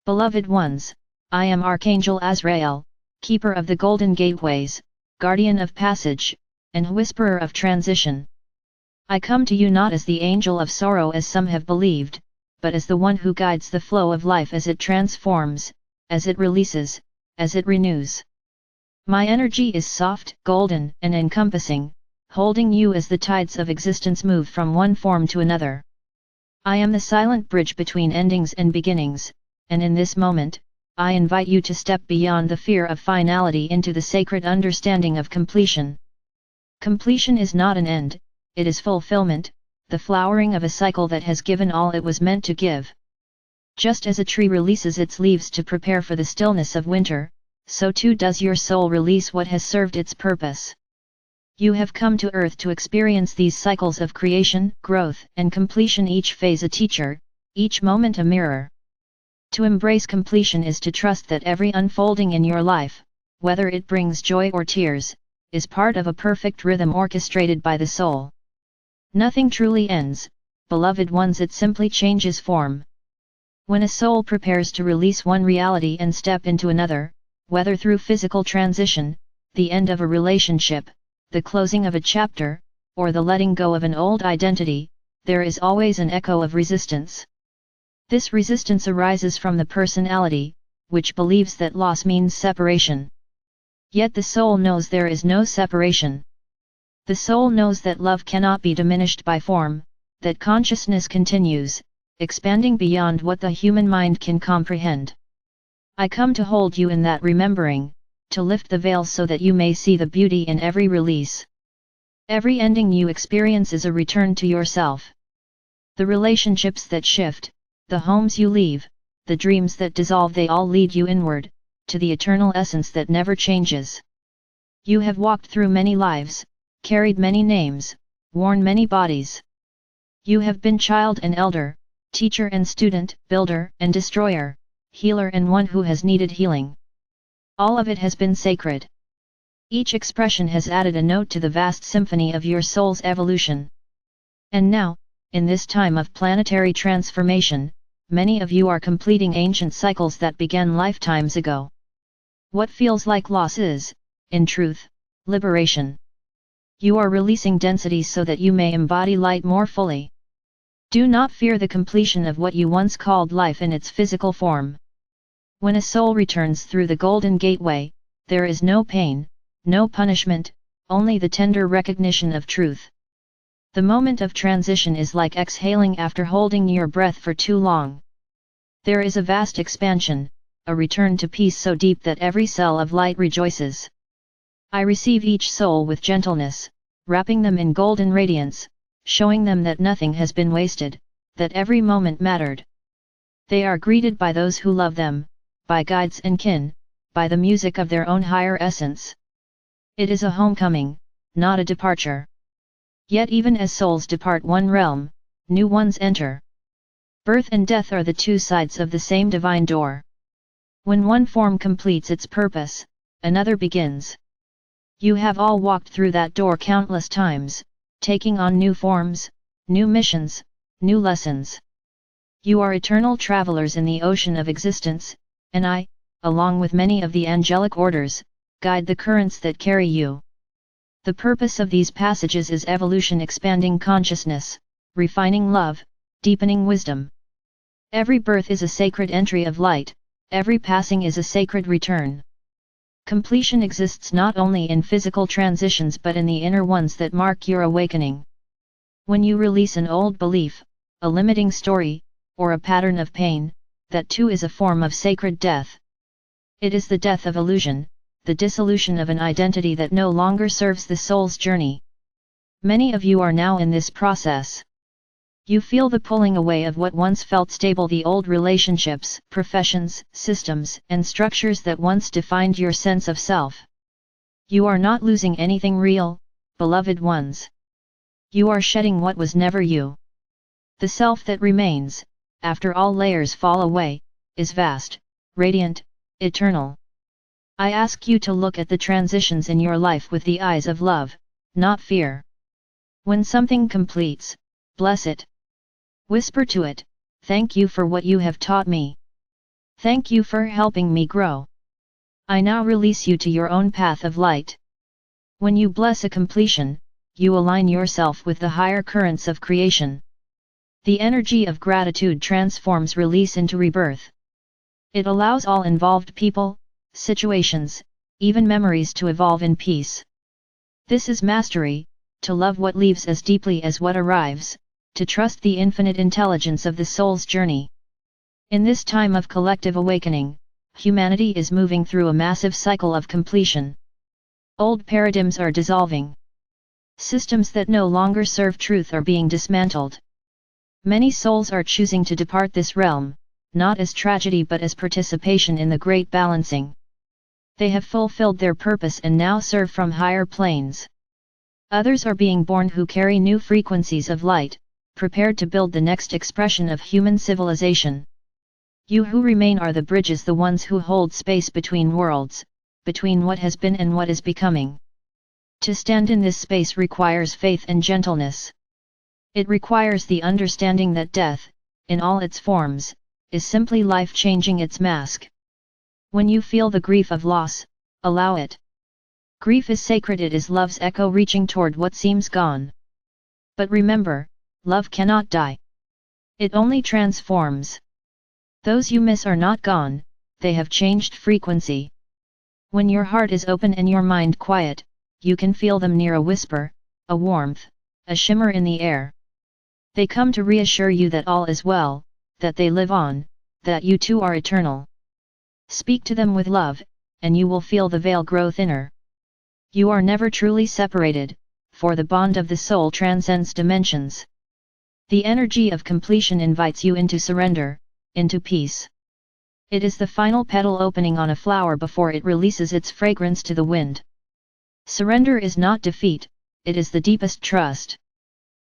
Beloved ones, I am Archangel Azrael, keeper of the golden gateways, guardian of passage, and whisperer of transition. I come to you not as the angel of sorrow as some have believed, but as the one who guides the flow of life as it transforms, as it releases, as it renews. My energy is soft, golden, and encompassing, holding you as the tides of existence move from one form to another. I am the silent bridge between endings and beginnings, and in this moment, I invite you to step beyond the fear of finality into the sacred understanding of completion. Completion is not an end, it is fulfillment, the flowering of a cycle that has given all it was meant to give. Just as a tree releases its leaves to prepare for the stillness of winter, so too does your soul release what has served its purpose. You have come to Earth to experience these cycles of creation, growth, and completion, each phase a teacher, each moment a mirror. To embrace completion is to trust that every unfolding in your life, whether it brings joy or tears, is part of a perfect rhythm orchestrated by the soul. Nothing truly ends, beloved ones, it simply changes form. When a soul prepares to release one reality and step into another, whether through physical transition, the end of a relationship, the closing of a chapter, or the letting go of an old identity, there is always an echo of resistance. This resistance arises from the personality, which believes that loss means separation. Yet the soul knows there is no separation. The soul knows that love cannot be diminished by form, that consciousness continues, expanding beyond what the human mind can comprehend. I come to hold you in that remembering, to lift the veil so that you may see the beauty in every release. Every ending you experience is a return to yourself. The relationships that shift, the homes you leave, the dreams that dissolve, they all lead you inward, to the eternal essence that never changes. You have walked through many lives, carried many names, worn many bodies. You have been child and elder, teacher and student, builder and destroyer, healer and one who has needed healing. All of it has been sacred. Each expression has added a note to the vast symphony of your soul's evolution. And now, in this time of planetary transformation, many of you are completing ancient cycles that began lifetimes ago. What feels like loss is, in truth, liberation. You are releasing densities so that you may embody light more fully. Do not fear the completion of what you once called life in its physical form. When a soul returns through the golden gateway, there is no pain, no punishment, only the tender recognition of truth. The moment of transition is like exhaling after holding your breath for too long. There is a vast expansion, a return to peace so deep that every cell of light rejoices. I receive each soul with gentleness, wrapping them in golden radiance, showing them that nothing has been wasted, that every moment mattered. They are greeted by those who love them, by guides and kin, by the music of their own higher essence. It is a homecoming, not a departure. Yet even as souls depart one realm, new ones enter. Birth and death are the two sides of the same divine door. When one form completes its purpose, another begins. You have all walked through that door countless times, taking on new forms, new missions, new lessons. You are eternal travelers in the ocean of existence, and I, along with many of the angelic orders, guide the currents that carry you. The purpose of these passages is evolution, expanding consciousness, refining love, deepening wisdom. Every birth is a sacred entry of light, every passing is a sacred return. Completion exists not only in physical transitions but in the inner ones that mark your awakening. When you release an old belief, a limiting story, or a pattern of pain, that too is a form of sacred death. It is the death of illusion, the dissolution of an identity that no longer serves the soul's journey. Many of you are now in this process. You feel the pulling away of what once felt stable, the old relationships, professions, systems, and structures that once defined your sense of self. You are not losing anything real, beloved ones. You are shedding what was never you. The self that remains, after all layers fall away, is vast, radiant, eternal. I ask you to look at the transitions in your life with the eyes of love, not fear. When something completes, bless it. Whisper to it, thank you for what you have taught me. Thank you for helping me grow. I now release you to your own path of light. When you bless a completion, you align yourself with the higher currents of creation. The energy of gratitude transforms release into rebirth. It allows all involved people, situations, even memories to evolve in peace. This is mastery, to love what leaves as deeply as what arrives, to trust the infinite intelligence of the soul's journey. In this time of collective awakening, humanity is moving through a massive cycle of completion. Old paradigms are dissolving. Systems that no longer serve truth are being dismantled. Many souls are choosing to depart this realm, not as tragedy but as participation in the great balancing. They have fulfilled their purpose and now serve from higher planes. Others are being born who carry new frequencies of light, prepared to build the next expression of human civilization. You who remain are the bridges, the ones who hold space between worlds, between what has been and what is becoming. To stand in this space requires faith and gentleness. It requires the understanding that death, in all its forms, is simply life changing its mask. When you feel the grief of loss, allow it. Grief is sacred, it is love's echo reaching toward what seems gone. But remember, love cannot die. It only transforms. Those you miss are not gone, they have changed frequency. When your heart is open and your mind quiet, you can feel them near, a whisper, a warmth, a shimmer in the air. They come to reassure you that all is well, that they live on, that you too are eternal. Speak to them with love, and you will feel the veil grow thinner. You are never truly separated, for the bond of the soul transcends dimensions. The energy of completion invites you into surrender, into peace. It is the final petal opening on a flower before it releases its fragrance to the wind. Surrender is not defeat, it is the deepest trust.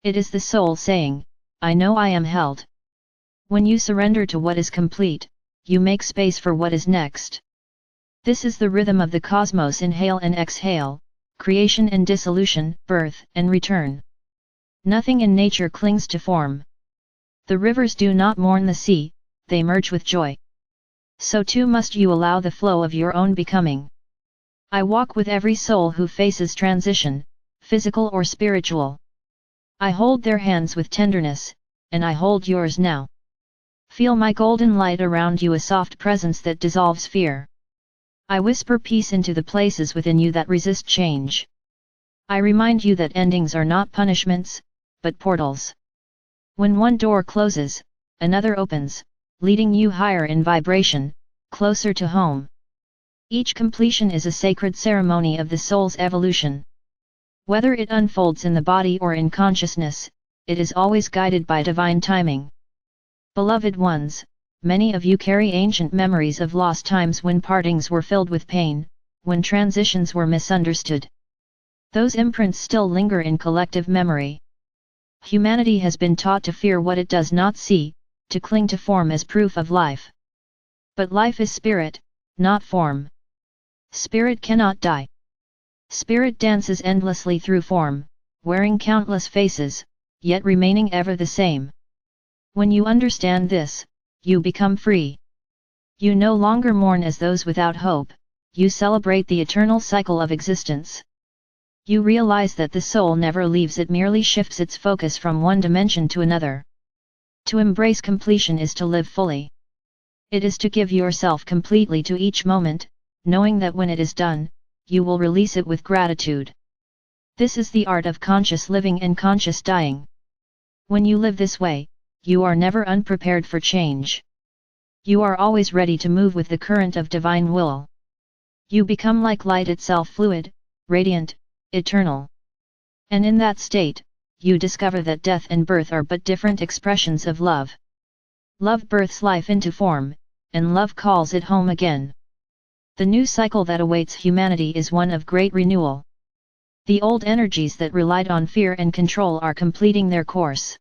It is the soul saying, I know I am held. When you surrender to what is complete, you make space for what is next. This is the rhythm of the cosmos: inhale and exhale, creation and dissolution, birth and return. Nothing in nature clings to form. The rivers do not mourn the sea, they merge with joy. So too must you allow the flow of your own becoming. I walk with every soul who faces transition, physical or spiritual. I hold their hands with tenderness, and I hold yours now. Feel my golden light around you, a soft presence that dissolves fear. I whisper peace into the places within you that resist change. I remind you that endings are not punishments, but portals. When one door closes, another opens, leading you higher in vibration, closer to home. Each completion is a sacred ceremony of the soul's evolution. Whether it unfolds in the body or in consciousness, it is always guided by divine timing. Beloved ones, many of you carry ancient memories of lost times when partings were filled with pain, when transitions were misunderstood. Those imprints still linger in collective memory. Humanity has been taught to fear what it does not see, to cling to form as proof of life. But life is spirit, not form. Spirit cannot die. Spirit dances endlessly through form, wearing countless faces, yet remaining ever the same. When you understand this, you become free. You no longer mourn as those without hope, you celebrate the eternal cycle of existence. You realize that the soul never leaves, it merely shifts its focus from one dimension to another. To embrace completion is to live fully. It is to give yourself completely to each moment, knowing that when it is done, you will release it with gratitude. This is the art of conscious living and conscious dying. When you live this way, you are never unprepared for change. You are always ready to move with the current of divine will. You become like light itself, fluid, radiant, eternal. And in that state, you discover that death and birth are but different expressions of love. Love births life into form, and love calls it home again. The new cycle that awaits humanity is one of great renewal. The old energies that relied on fear and control are completing their course.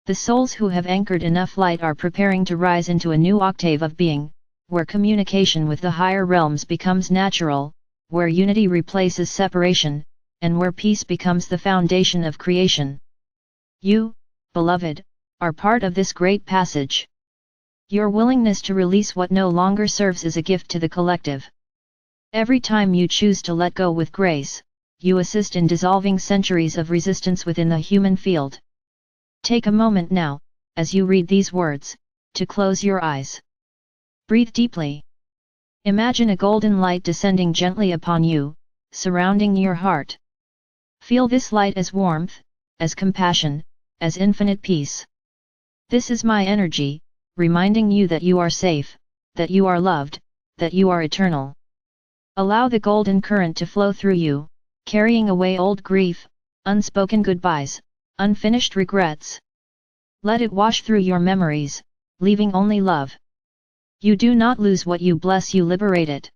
The souls who have anchored enough light are preparing to rise into a new octave of being, where communication with the higher realms becomes natural, where unity replaces separation, and where peace becomes the foundation of creation. You, beloved, are part of this great passage. Your willingness to release what no longer serves is a gift to the collective. Every time you choose to let go with grace, you assist in dissolving centuries of resistance within the human field. Take a moment now, as you read these words, to close your eyes. Breathe deeply. Imagine a golden light descending gently upon you, surrounding your heart. Feel this light as warmth, as compassion, as infinite peace. This is my energy, reminding you that you are safe, that you are loved, that you are eternal. Allow the golden current to flow through you, carrying away old grief, unspoken goodbyes, unfinished regrets. Let it wash through your memories, leaving only love. You do not lose what you bless, you liberate it.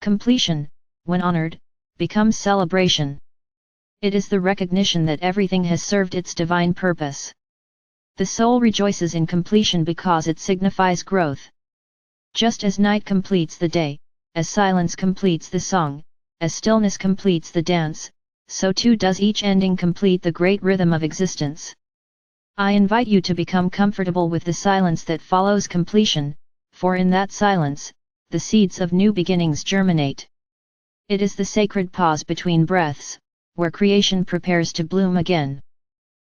Completion, when honored, becomes celebration. It is the recognition that everything has served its divine purpose. The soul rejoices in completion because it signifies growth. Just as night completes the day, as silence completes the song, as stillness completes the dance, so too does each ending complete the great rhythm of existence. I invite you to become comfortable with the silence that follows completion, for in that silence, the seeds of new beginnings germinate. It is the sacred pause between breaths, where creation prepares to bloom again.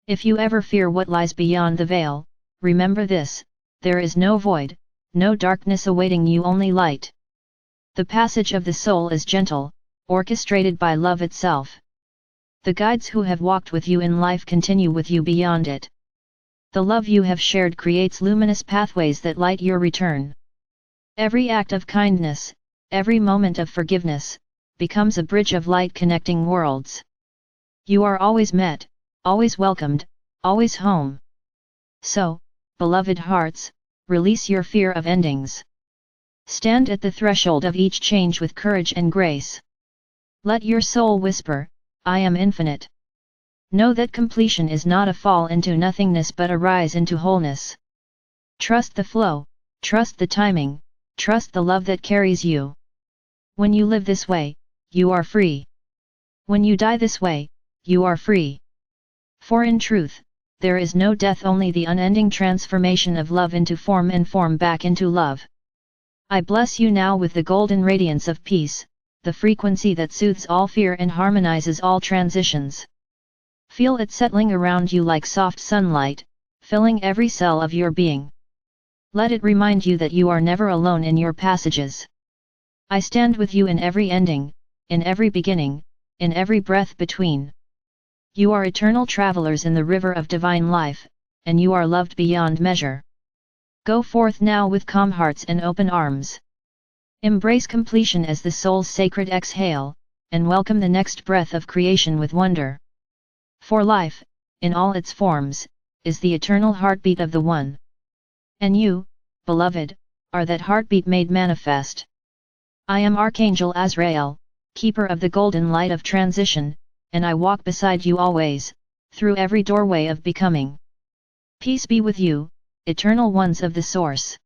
If you ever fear what lies beyond the veil, remember this: there is no void, no darkness awaiting you, only light. The passage of the soul is gentle, orchestrated by love itself. The guides who have walked with you in life continue with you beyond it. The love you have shared creates luminous pathways that light your return. Every act of kindness, every moment of forgiveness, becomes a bridge of light connecting worlds. You are always met, always welcomed, always home. So, beloved hearts, release your fear of endings. Stand at the threshold of each change with courage and grace. Let your soul whisper, I am infinite. Know that completion is not a fall into nothingness but a rise into wholeness. Trust the flow, trust the timing, trust the love that carries you. When you live this way, you are free. When you die this way, you are free. For in truth, there is no death, only the unending transformation of love into form and form back into love. I bless you now with the golden radiance of peace, the frequency that soothes all fear and harmonizes all transitions. Feel it settling around you like soft sunlight, filling every cell of your being. Let it remind you that you are never alone in your passages. I stand with you in every ending, in every beginning, in every breath between. You are eternal travelers in the river of divine life, and you are loved beyond measure. Go forth now with calm hearts and open arms. Embrace completion as the soul's sacred exhale, and welcome the next breath of creation with wonder. For life, in all its forms, is the eternal heartbeat of the One. And you, beloved, are that heartbeat made manifest. I am Archangel Azrael, keeper of the golden light of transition, and I walk beside you always, through every doorway of becoming. Peace be with you, eternal ones of the Source.